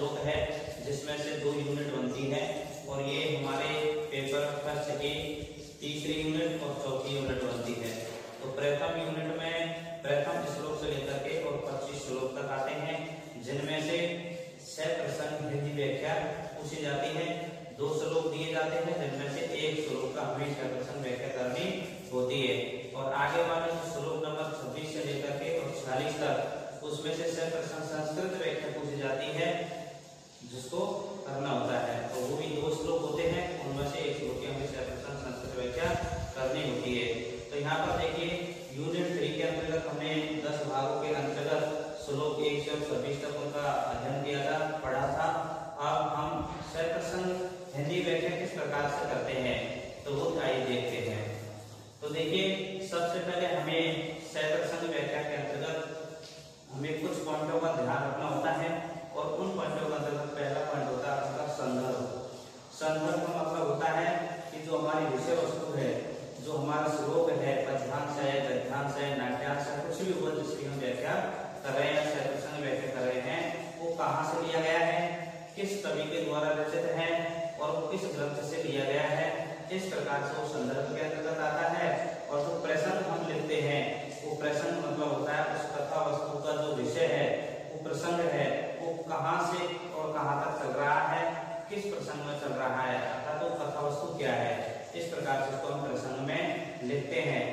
श्लोक है जिसमें से 2 यूनिट बनती है और ये हमारे पेपर फर्स्ट की तीसरी यूनिट और चौथी यूनिट बनती है। तो प्रथम यूनिट में प्रथम श्लोक से लेकर के और 25 श्लोक तक आते हैं, जिनमें से 6 प्रश्न हिंदी व्याख्या पूछी जाती है। 2 श्लोक दिए जाते हैं जिनमें से 1 श्लोक का हमें 6 प्रश्न व्याख्या करनी होती है। और आगे वाले श्लोक नंबर 26 से लेकर के और 40 तक उसमें से 6 प्रश्न संस्कृत व्याख्या पूछी जाती है जिसको करना होता है। तो वो भी 2 श्लोक होते हैं, उनमें से 1 श्लोक की हमें 6 प्रश्न संस्कृत व्याख्या करनी होती है। तो यहाँ पर देखिए यूनिट 3 के अंतर्गत हमने 10 भागों के अंतर्गत श्लोक 1 से 26 तक उनका अध्ययन किया था, पढ़ा था। अब हम 6 प्रश्न हिंदी व्याख्या किस प्रकार से करते हैं तो वो आइए देखते हैं। तो देखिए सबसे पहले हमें 6 प्रश्न व्याख्या के अंतर्गत हमें कुछ पॉइंटों का ध्यान रखना होता है और उन पॉइंटों का अंतर्गत पहला पॉइंट होता है उसका संदर्भ। संदर्भ का मतलब होता है कि जो हमारी विषय वस्तु है, जो हमारा श्लोक है, पद्यांश है, गद्यांश है, नाट्यांश है, कुछ भी हो जिसकी हम व्याख्या कर रहे हैं, 6 प्रश्न व्याख्या कर रहे हैं, वो कहाँ से लिया गया है, किस कवि के द्वारा रचित है और किस ग्रंथ से लिया गया है, इस प्रकार से वो संदर्भ के अंतर्गत आता है। और जो प्रसंग हम लिखते हैं वो प्रसंग मतलब होता है उस कथा वस्तु का जो विषय है, वो प्रसंग है, वो कहाँ से और कहाँ तक चल रहा है, किस प्रसंग में चल रहा है, अर्थात वो कथा वस्तु क्या है, इस प्रकार से इसको हम प्रसंग में लिखते हैं।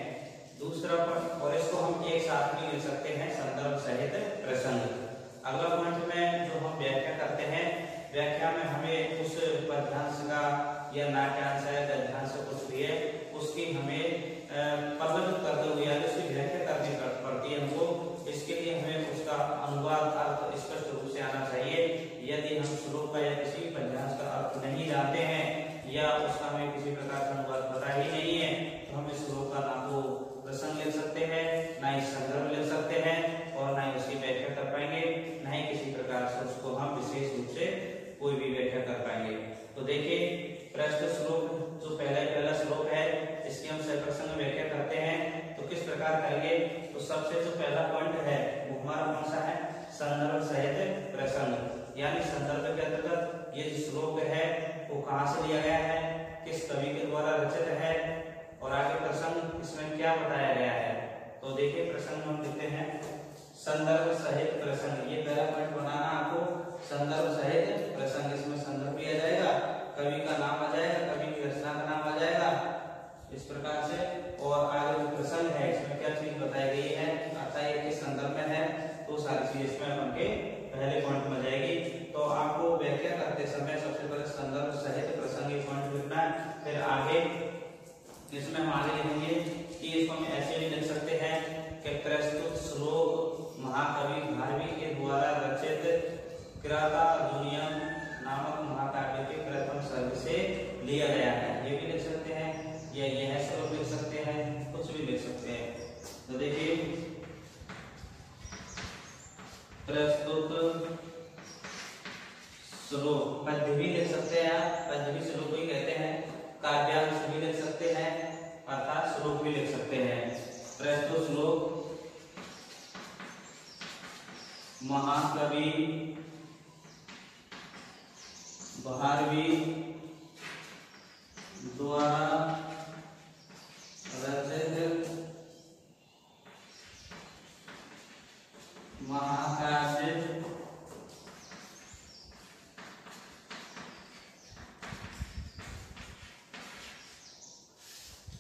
दूसरा पॉइंट, और इसको हम एक साथ भी लिख सकते हैं, संदर्भ सहित प्रसंग। अगला पॉइंट में जो हम व्याख्या करते हैं, व्याख्या में हमें उस पद्यांश का या नाट्यांश है, गद्यांश कुछ भी है, उसकी हमें पल्लवित करते हुए या उसकी व्याख्या करनी पड़ती है हमको। इसके लिए हमें उसका अनुवाद अर्थ स्पष्ट रूप से आना चाहिए। यदि हम श्लोक का या किसी पद्यांश का अर्थ नहीं जानते हैं या उसका हमें किसी प्रकार का अनुवाद पता ही नहीं है तो हम इस श्लोक का ना तो प्रसंग लिख सकते हैं, ना ही संदर्भ लिख सकते हैं और ना ही उसकी व्याख्या कर पाएंगे, ना ही किसी प्रकार से उसको हम विशेष रूप से कोई भी व्याख्या कर पाएंगे। तो देखिए प्रश्न श्लोक जो पहला श्लोक है इसकी हम 6 प्रश्न व्याख्या करते हैं। तो किस प्रकार करेंगे, तो सबसे जो पहला पॉइंट है वो हमारा कौन सा है, संदर्भ सहित प्रसंग। यानी संदर्भ के अंतर्गत ये जो श्लोक है वो कहाँ से लिया गया है, किस कवि के द्वारा रचित है और आगे प्रसंग इसमें क्या बताया गया है। तो देखिए प्रसंग हम लिखते हैं संदर्भ सहित प्रसंग। ये पहला पॉइंट बनाना आपको, संदर्भ सहित प्रसंग। इसमें संदर्भ भी आ जाएगा, कवि का नाम आ जाएगा, कवि की रचना का नाम आ जाएगा इस प्रकार से, और आगे जो प्रसंग है इसमें क्या चीज बताई गई है, अर्थात ये किस संदर्भ में है, तो सारी चीज इसमें अपन के पहले पॉइंट में जाएगी। तो आपको व्याख्या करते समय सबसे पहले संदर्भ सहित प्रसंग ये पॉइंट लिखना है। फिर आगे इसमें हम आगे लिखेंगे कि इसको हम ऐसे भी लिख सकते हैं कि प्रस्तुत श्लोक महाकवि भारवी के द्वारा रचित किरातार्जुनीयम नामक महाकाव्य के प्रथम सर्ग से लिया गया है। ये भी लिख सकते हैं या यह श्लोक लिख सकते हैं, कुछ भी लिख सकते हैं। तो देखिए प्रस्तुत श्लोक, पद्य भी लिख सकते हैं आप, पद्य भी श्लोक ही कहते हैं, काव्यांश भी लिख सकते हैं अर्थात श्लोक भी लिख सकते हैं। प्रस्तुत श्लोक महाकवि भारवी द्वारा रचित महाकाव्य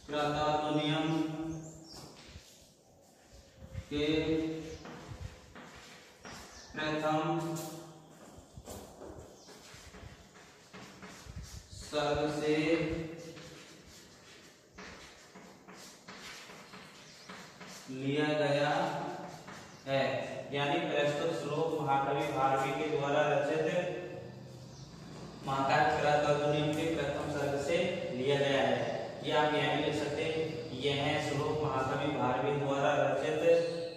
किरातार्जुनीयम के प्रथम सर्ग से लिया गया है। यानी प्रस्तुत श्लोक महाकवि भारवी के द्वारा रचित महाकाव्य किरातार्जुनीयम के प्रथम सर्ग से लिया गया है। ये आप यहाँ भी लिख सकते हैं, यह श्लोक महाकवि भारवी द्वारा रचित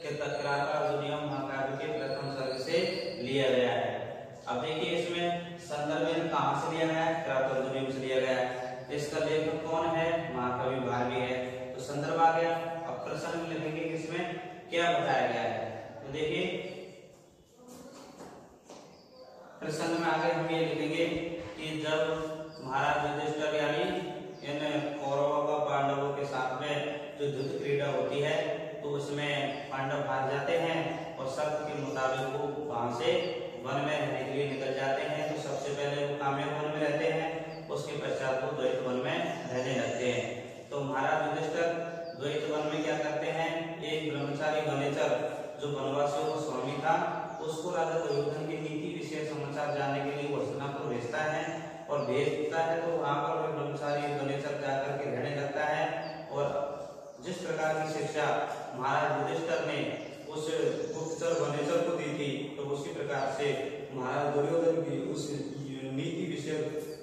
किरातार्जुनीयम महाकाव्य के प्रथम सर्ग से लिया गया है। अब देखिए इसमें संदर्भ कहाँ से लिया गया है, किरातार्जुनीयम से लिया गया है। इसका लेखक कौन है, महाकवि भारवी है, तो संदर्भ आ गया। अब प्रसंग लिखेंगे कि इसमें क्या बताया गया है। तो देखिए प्रसंग में आगे हम ये लिखेंगे कि जब महाराज युधिष्ठिर यानी इन कौरवों का पांडवों के साथ में जो युद्ध क्रीड़ा होती है तो उसमें पांडव हार जाते हैं और शर्त के मुताबिक वो वहां से वन में रहने के लिए निकल जाते हैं। तो सबसे पहले वो काम्य वन में रहते हैं, उसके पश्चात वो द्वैत वन में रहने लगते हैं। तो महाराज युधिष्ठिर द्वैत वन में क्या करते हैं, एक ब्रह्मचारी वनेचर जो वनवासियों का स्वामी था उसको राजा दुर्योधन की नीति विषय समाचार जानने के लिए हस्तिनापुर भेजता है और भेजता है तो वहां पर वो ब्रह्मचारी वनेचर जाकर के रहने लगता है। और जिस प्रकार की शिक्षा महाराज युधिष्ठिर ने उस गुप्तचर वनेचर को दी थी तो उसी प्रकार से महाराज दुर्योधन की उस नीति विषय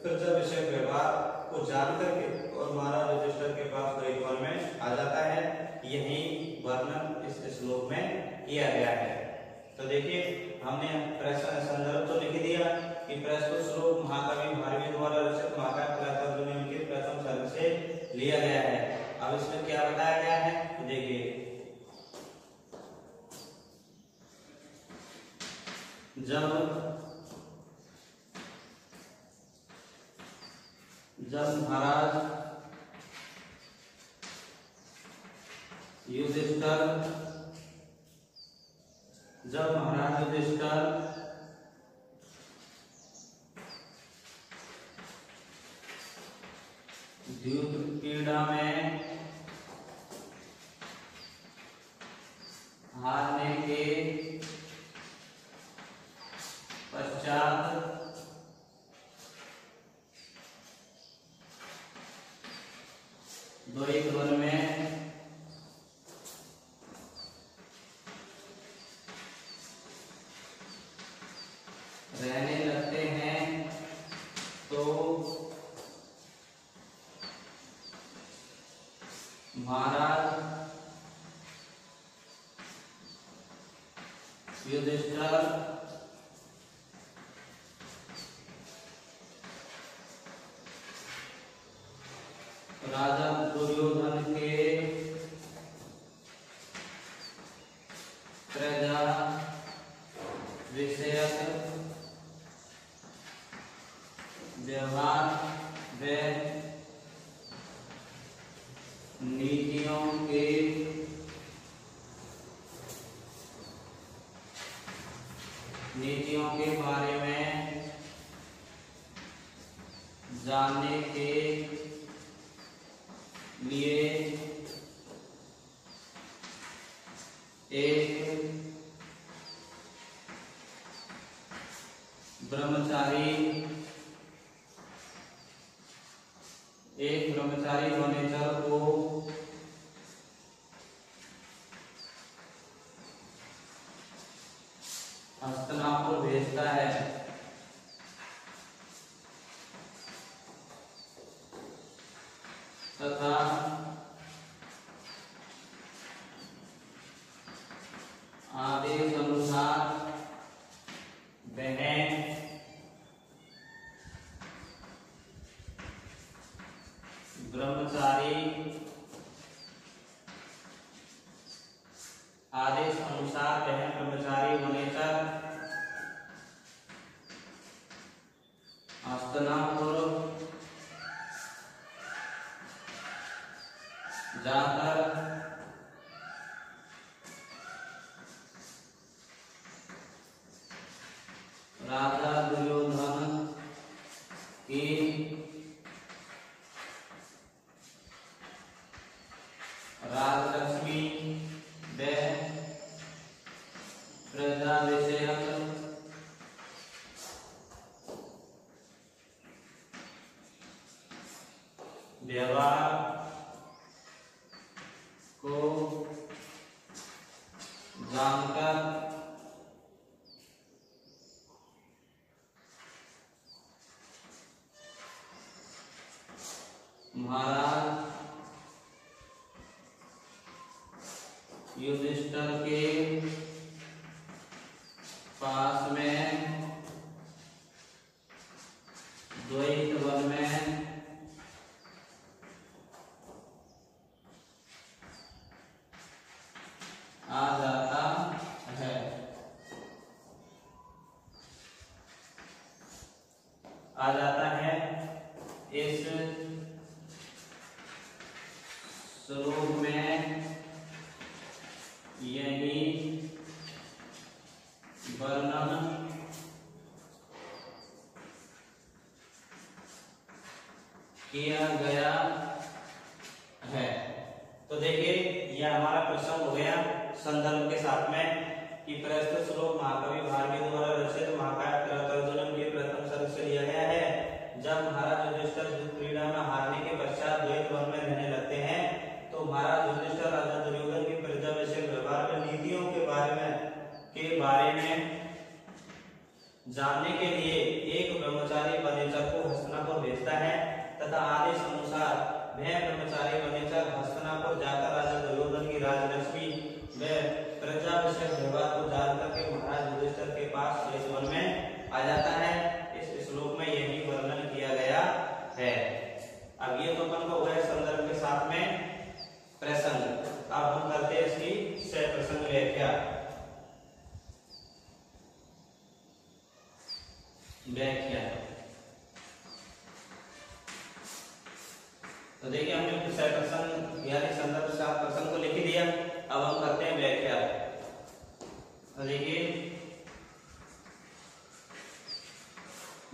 प्रजा विषय व्यवहार को जान करके और महाराज युधिष्ठिर के पास द्वैत वन में आ जाता है। यही वर्णन इस श्लोक में किया गया है। तो देखिए हमने संदर्भ तो लिख दिया कि प्रस्तुत श्लोक महाकवि भारवी द्वारा रचित महाकाव्य कलाकार के प्रथम सर्ग से लिया गया है। अब इसमें क्या बताया गया है तो देखिए, जब महाराज युधिष्ठिर युद्ध क्रीड़ा में हारने के पश्चात द्वैत वन में रहने लगते हैं तो महाराज युधिष्ठिर राजा दुर्योधन के प्रजा विषयक व्यवहार व नीतियों के बारे में जानने के लिए एक ब्रह्मचारी वनेचर को हस्तिनापुर भेजता है तथा आदेश अनुसार वह ब्रह्मचारी वनेचर हस्तिनापुर जाकर राजा दुर्योधन की राजलक्ष्मी व प्रजा विषयक व्यवहार को जानकर महाराज युधिष्ठिर के पास में द्वैत वन में आ जाता है इस श्लोक में यही वर्णन किया गया है। तो देखिए यह हमारा प्रश्न हो गया संदर्भ के साथ में कि प्रस्तुत श्लोक महाकवि भारवी द्वारा रचित महाकाव्य कृतार्जुनम के प्रथम सर्ग से लिया गया है। जब महाराज युधिष्ठिर युद्ध क्रीड़ा में हारने के पश्चात द्वैत वन में रहने लगते हैं तो महाराज युधिष्ठिर राजा दुर्योधन की प्रजा विषयक व्यवहार में नीतियों के बारे में जानने के लिए एक ब्रह्मचारी वनेचर को हस्तिनापुर भेजता है तथा आदेश अनुसार वह ब्रह्मचारी वनेचर हस्तिनापुर जाकर राजा दुर्योधन की राजलक्ष्मी व प्रजा विषयक व्यवहार को जान करके महाराज युधिष्ठिर के पास द्वैत वन में आ जाता है। इस श्लोक में यही वर्णन किया गया है। अब ये तो अपन को गए संदर्भ के साथ में प्रसंग। अब हम करते हैं इसकी सह प्रसंग व्याख्या। तो देखिए हमने सह प्रसंग यानी संदर्भ से प्रसंग को लिख दिया। अब हम करते हैं व्याख्या। तो देखिए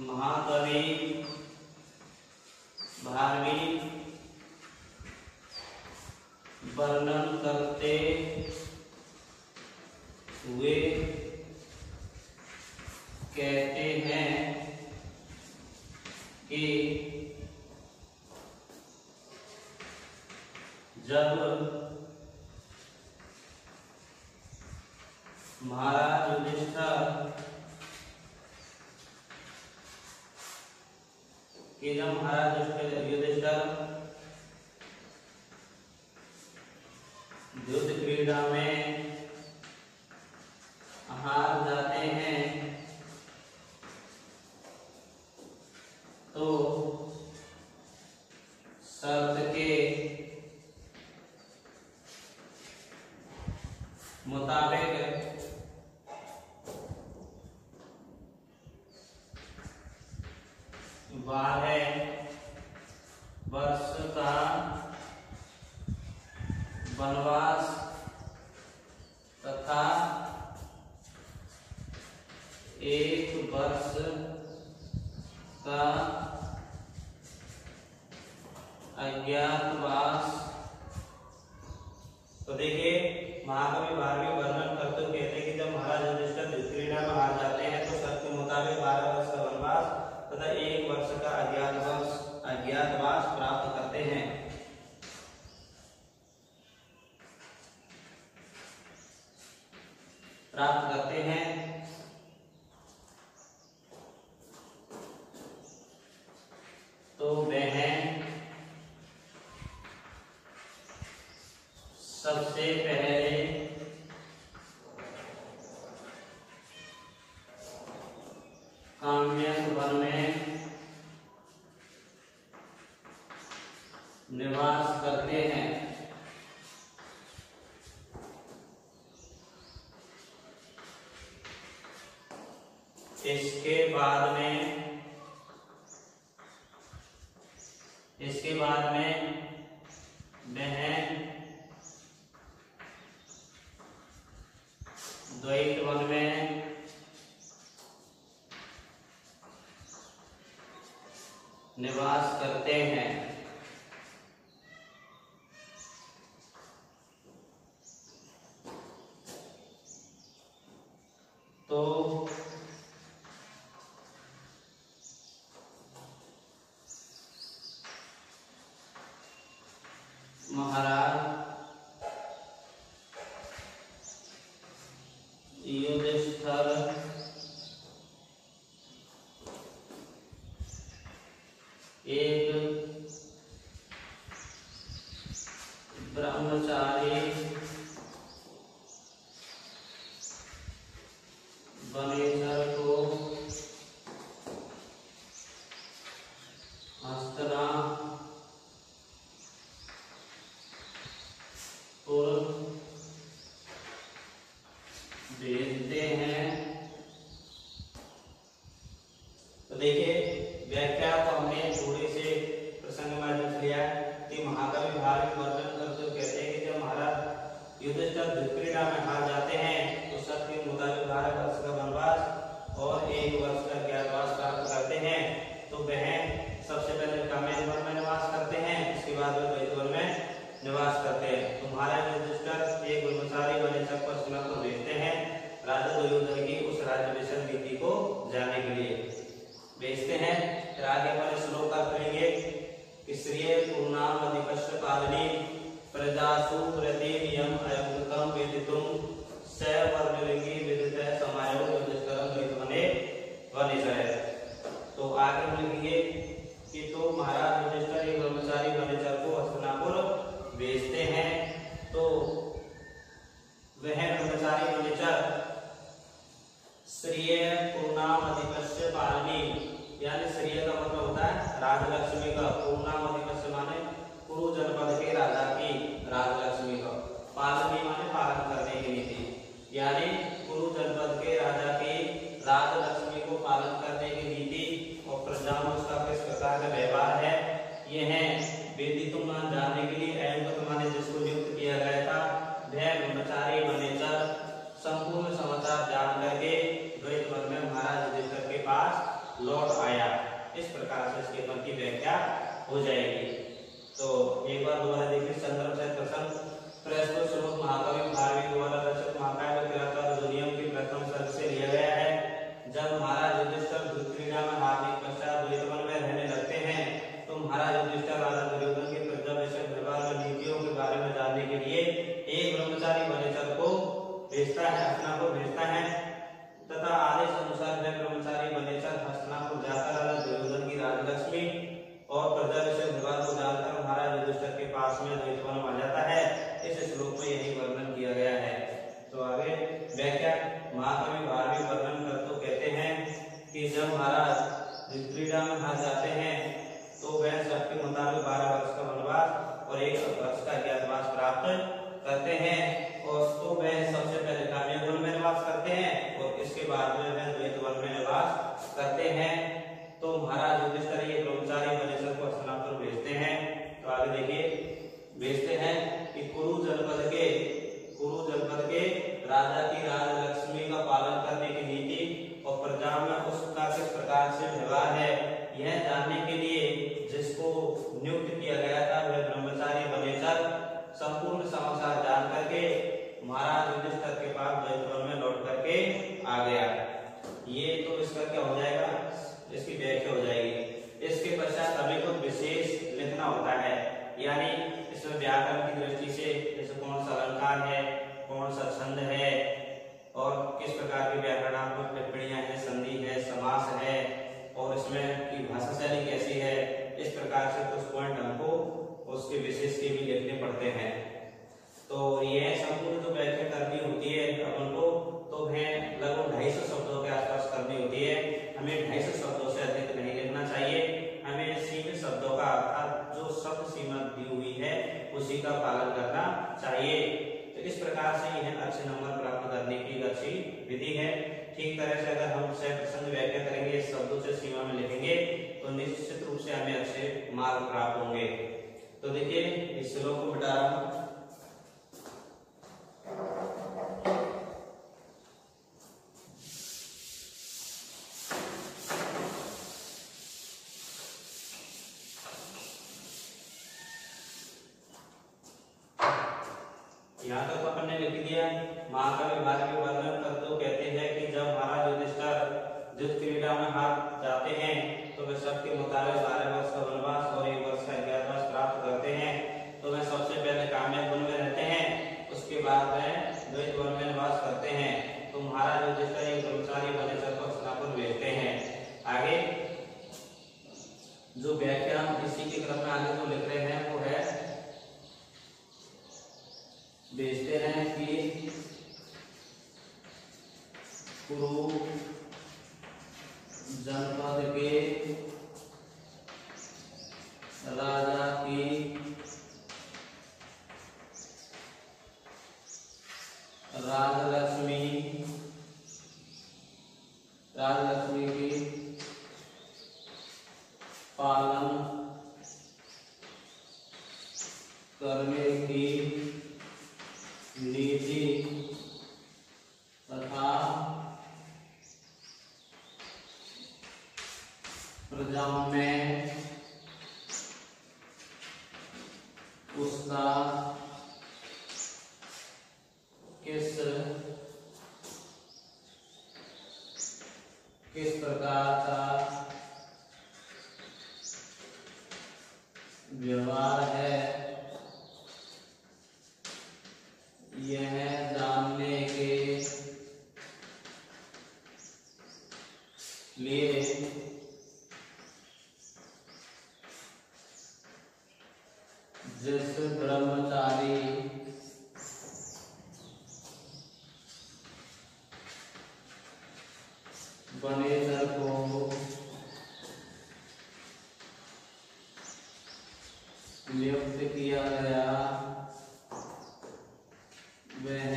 महाकवि भारवी वर्णन करते हुए कहते हैं कि जब महाराज युधिष्ठिर युद्ध क्रीड़ा में हार जाते हैं तो शर्त के मुताबिक बारह वर्ष का वनवास तथा 1 वर्ष का अज्ञातवास। तो देखिए महाकवि भारवी वर्णन करते हुए कहते हैं कि जब महाराज युधिष्ठिर युद्ध क्रीड़ा में हार जाते हैं तो शर्त के मुताबिक 12 वर्ष का वनवास तथा 1 वर्ष का अज्ञातवास प्राप्त करते हैं। तो वह सबसे पहले काम्यक वन में निवास करते हैं। इसके बाद में वह द्वैत वन में निवास करते हैं। तो महाराज युधिष्ठिर एक ब्रह्मचारी वनेचर को भेजते हैं। तो देखिए युधिष्ठिर युद्धक्रीड़ा में हार जाते हैं तो शर्त के मुताबिक 12 वर्ष का वनवास और 1 वर्ष का अज्ञातवास प्राप्त करते हैं। तो वह सबसे पहले काम्य वन में निवास करते हैं, इसके बाद वे द्वैत वन में निवास करते हैं। तो महाराज युधिष्ठिर एक ब्रह्मचारी वनेचर को हस्तिनापुर भेजते हैं राजा दुर्योधन की उस राज्य विषय नीति को जानने के लिए भेजते हैं। फिर आगे वाले श्लोक का करेंगे कि श्रेय पूर्णाम अधिपश्य पालनी प्रजासु प्रति नियम अयंगतम वेदितुम सवर्णलिंगी विदितः समायो युधिष्ठिरं द्वैतवने वनेचर। तो आगे हम लिखेंगे कि तो महाराज युधिष्ठिर एक ब्रह्मचारी वनेचर को हस्तिनापुर भेजते हैं। तो वह ब्रह्मचारी वनेचर श्रेय पूर्णाम अधिपस्य पालनी, यानी श्रेय का मतलब होता है राजलक्ष्मी का, पूर्णाम अधिपस्य माने कुरु जनपद के राजा की राजलक्ष्मी का, पालनी माने पालन करने की नीति, यानी कुरु जनपद के राजा की राजलक्ष्मी को पालन करने की नीति और प्रजा में उसका किस प्रकार का व्यवहार है यह वेदितुम जानने के लिए अयंगत माने जिसको नियुक्त किया गया था वह ब्रह्मचारी वनेचर संपूर्ण समाचार जान करके द्वैत वन में महाराज युधिष्ठिर के पास लौट आया। इस प्रकार से इसके मन की व्याख्या हो जाएगी। तो एक बार दोबारा देखिए संदर्भ से प्रसंग प्रस्तुत श्लोक महाकवि भारवी द्वारा रचित महाकाव्य किरातार्जुनीय दुनियम के प्रथम सर्ग से लिया गया है। जब महाराज युधिष्ठिर युद्धक्रीड़ा में हारने के पश्चात द्वैत वन में रहने लगते हैं तो महाराज युधिष्ठिर राजा दुर्योधन के प्रजा विषय व्यवहार में नीतियों के बारे में जानने के लिए एक ब्रह्मचारी वनेचर को भेजता है, हस्तिनापुर भेजता है तथा आदेश अनुसार वह ब्रह्मचारी वनेचर हस्तिनापुर जाकर राजा दुर्योधन की राजलक्ष्मी और प्रजा विषय विवाद को जानकर महाराज युधिष्ठिर के पास में द्वैत वन आ जाता है। इस श्लोक में यही वर्णन किया गया है। तो आगे व्याख्या महाकवि भारवी वर्णन कर तो कहते हैं कि जब महाराज युद्धक्रीड़ा में हार जाते हैं तो वह सबके मुताबिक 12 वर्ष का वनवास और 1 वर्ष का अज्ञातवास प्राप्त करते हैं और तो वह सबसे पहले काम्य वन में निवास करते हैं और इसके बाद में वह द्वैत वन में निवास करते हैं। तो महाराज युधिष्ठिर ये ब्रह्मचारी वनेचर को हस्तिनापुर भेजते हैं। तो आगे देखिए भेजते हैं कि कुरु जनपद के राजा की राजलक्ष्मी का पालन करने की नीति और प्रजा में उसका किस प्रकार से व्यवहार है यह जानने के लिए जिसको नियुक्त किया गया था वह ब्रह्मचारी वनेचर संपूर्ण समाचार जान करके महाराज युधिष्ठिर के पास द्वैत वन में लौट करके आ गया। ये तो इसका क्या हो जाएगा, इसकी व्याख्या हो जाएगी। इसके पश्चात हमें कुछ विशेष लिखना होता है, यानी इसमें व्याकरण की दृष्टि से जैसे कौन सा अलंकार है, कौन सा छंद है और किस प्रकार की व्याकरणात्मक टिप्पणियां हैं, संधि है, समास है और इसमें की भाषा शैली कैसी है। इस प्रकार से कुछ पॉइंट हमको उसके विशेष के भी लिखने पड़ते हैं। तो यह संपूर्ण जो व्याख्या करनी होती है अपन को तो वह लगभग 250 शब्दों के आसपास करनी होती है। हमें 250 शब्दों से अधिक नहीं लिखना चाहिए। हमें सीमित शब्दों का अर्थात जो शब्द सीमा दी हुई है उसी का पालन करना चाहिए। तो इस प्रकार से यह अच्छे नंबर प्राप्त करने की अच्छी विधि है। ठीक तरह से अगर हम प्रसंग व्याख्या करेंगे, शब्दों से सीमा में लिखेंगे तो निश्चित रूप से हमें अच्छे मार्क प्राप्त होंगे। तो देखिए इस श्लोक को मिटा रहा हूं। यहाँ तक अपन ने लिख दिया। महाकवि भारवी वर्णन करते हुए कहते हैं कि जब महाराज युधिष्ठिर युद्धक्रीड़ा में हार जाते हैं तो वे सबके मुताबिक 12 वर्ष का वनवास और 1 वर्ष का अज्ञातवास प्राप्त करते हैं। तो वे सबसे पहले काम्य वन में रहते हैं, उसके बाद वे द्वैत वन में निवास करते हैं। तो महाराज युधिष्ठिर एक ब्रह्मचारी वनेचर को हस्तिनापुर भेजते हैं। आगे जो व्याख्या इसी के क्रम में आगे जो लिख रहे हैं वो है भेजते हैं कि कुरु जनपद के राजा की राजलक्ष्मी की पालन करने की नीति प्रजन्म में उसका किस प्रकार का व्यवहार है, यह जानने के लिए जिस ब्रह्मचारी वनेतर को नियुक्त किया गया वह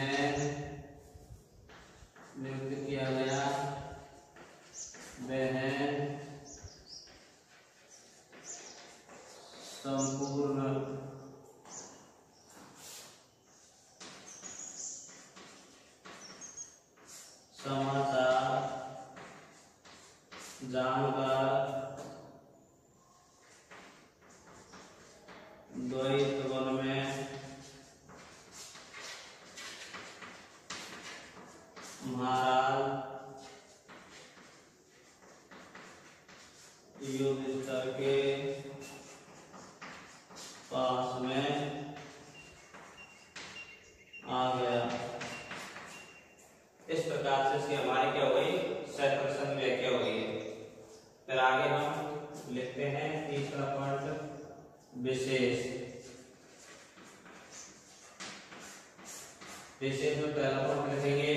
संपूर्ण समाचार जानकर द्वैत वन में महाराज युधिष्ठिर के पास में आ गया। इस प्रकार से इसकी हमारी क्या हो गई, सैकर्षण व्याख्या हो गई है। फिर आगे हम लिखते हैं तीसरा पॉइंट, विशेष। विशेष में पहला पॉइंट लिखेंगे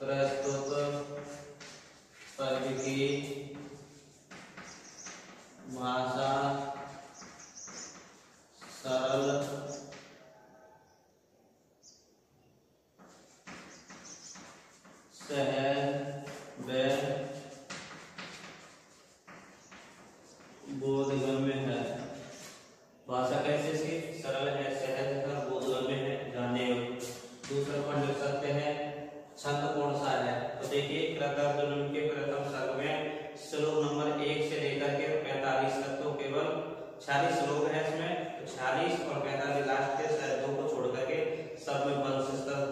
प्रस्तुत पद की भाषा सरल सहज व बोधगम्य है। भाषा कैसे इसकी सरल है, सहज है, बोधगम्य है, जानने योग्य। दूसरा पॉइंट लिख सकते हैं छंद कौन सा है। तो देखिए कृतार्जुन के प्रथम सर्ग में श्लोक नंबर 1 से लेकर के 45 तक तो केवल 46 श्लोक है इसमें। तो 46 और 45 लास्ट के शायद 2 को छोड़ करके सब में वंश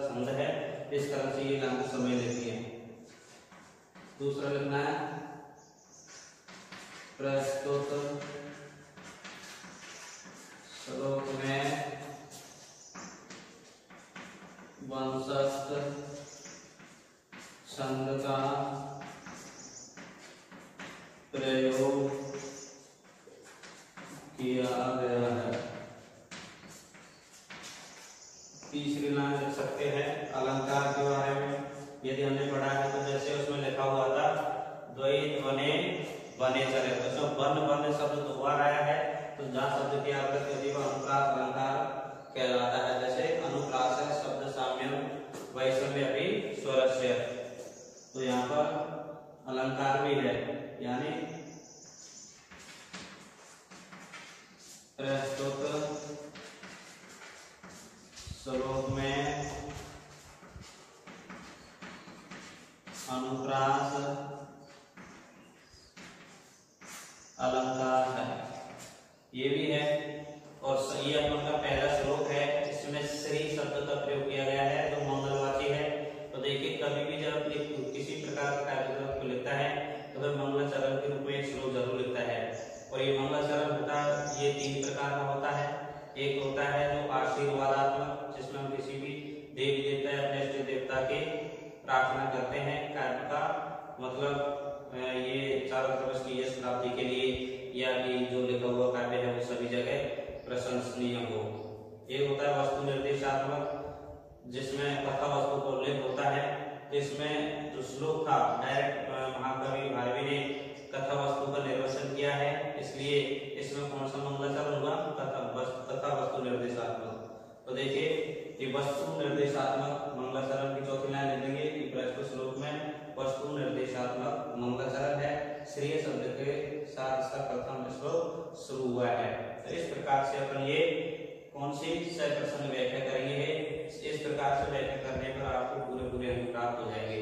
छंद है। इस तरह से ये लंबा समय लेती है। दूसरा लिखना है प्रस्तुत श्लोक में वंशस्थ छंद का प्रयोग किया गया है। तीसरी लाइन लिख सकते हैं अलंकार के बारे में। यदि हमने पढ़ा है तो जैसे उसमें लिखा हुआ था द्वैत वने वनेचर, तो वन वन शब्द 2 बार आया है। तो जहाँ शब्द की आवृत्ति होती है अनुप्रास अलंकार कहलाता है। जैसे अनुप्रास है शब्द साम्यम वैषम्य भी स्वरस्य। तो यहाँ पर अलंकार भी है, यानी प्रस्तुत श्लोक में अनुप्रास अलंकार है, ये भी है। और ये अपन का पहला श्लोक है, इसमें श्री शब्द का प्रयोग किया गया है जो मंगलवाची है। तो देखिए कभी भी जब किसी प्रकार का कार्यक्रम को लिखता है तो वह मंगलाचरण के रूप में एक श्लोक जरूर लिखता है। और ये मंगलाचरण होता है, ये 3 प्रकार का होता है। एक होता है जो आशीर्वादात्मक, जिसमें हम किसी भी देवी देवता या अपने इष्ट देवता की प्रार्थना करते हैं। काव्य का मतलब ये चारों तरफ की यश प्राप्ति के लिए, या कि जो लिखा हुआ काव्य है वो सभी जगह प्रशंसनीय हो। एक होता है वस्तु निर्देशात्मक, जिसमें कथा वस्तु का उल्लेख होता है। तो इसमें जो श्लोक था डायरेक्ट महाकवि भारवी ने कथा वस्तु का निर्वचन किया है, इसलिए इसमें कौन सा मंगलाचरण हुआ, कथा वस्तु निर्देशात्मक। तो देखिए ये वस्तु निर्देशात्मक मंगलाचरण की चौथी लाइन ले लेंगे कि प्रस्तुत श्लोक में वस्तु निर्देशात्मक मंगलाचरण है। श्रेय शब्द के साथ इसका प्रथम श्लोक शुरू हुआ है। तो इस प्रकार से अपन ये कौन सी सैकर्षण व्याख्या करेंगे। इस प्रकार से व्याख्या करने पर आपको पूरे अंक प्राप्त हो जाएंगे।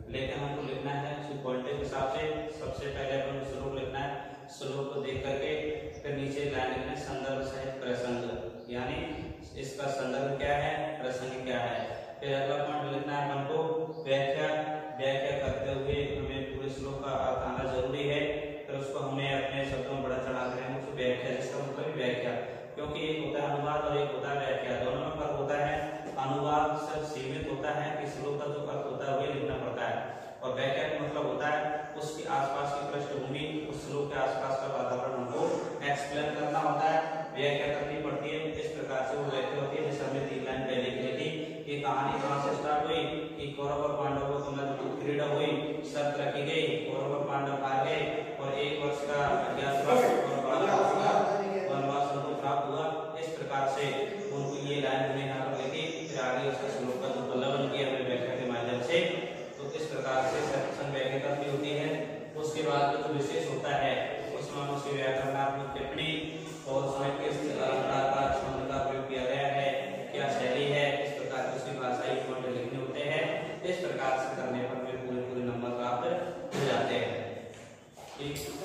लेकिन हमको लिखना है उसी पॉइंट के साथ। हिसाब से सबसे पहले अपन श्लोक लिखना है, श्लोक को देख करके फिर नीचे लाइन लिखना है संदर्भ सहित प्रसंग, यानी इसका संदर्भ क्या है, प्रसंग क्या है। फिर अगला पॉइंट लिखना है अपन को व्याख्या, व्याख्या करते हुए हमें पूरे श्लोक का अर्थ आना जरूरी है, फिर उसको हमें अपने शब्दों में बड़ा चढ़ा कर हम उसको व्याख्या, जिसका मतलब व्याख्या, क्योंकि एक होता है अनुवाद और एक होता है व्याख्या, दोनों में फर्क होता है। अनुवाद सिर्फ सीमित होता है कि श्लोक का जो अर्थ होता है वही लिखना पड़ता है, और व्याख्या का मतलब होता है उसके आसपास की पृष्ठभूमि, उस श्लोक के आसपास का वातावरण हमको एक्सप्लेन करना होता है, व्याख्या करनी पड़ती है। इस प्रकार से वो व्याख्या होती है। जैसे हमने 3 लाइन पहले की थी, ये कहानी कहां से स्टार्ट हुई कि कौरव और पांडवों के मध्य क्रीड़ा हुई, शर्त रखी गई, कौरव और पांडव हार गए और 1 वर्ष का अज्ञातवास और 12 वर्ष का वनवास उनको प्राप्त हुआ। इस प्रकार से उनको ये लाइन हमने यहाँ पर लिखी, फिर आगे उसका श्लोक का जो पल्लवन किया हमने व्याख्या के माध्यम से। तो इस प्रकार से सत्संग व्याख्या करनी होती है। उसके बाद जो विशेष होता है उसमें हम उसकी व्याकरणात्मक टिप्पणी और उसमें किस अलंकार का छंद का प्रयोग किया गया है, क्या शैली है, इस प्रकार की उसकी भाषाई पॉइंट लिखने होते हैं। इस प्रकार से करने पर पूरे नंबर प्राप्त हो जाते हैं। ठीक।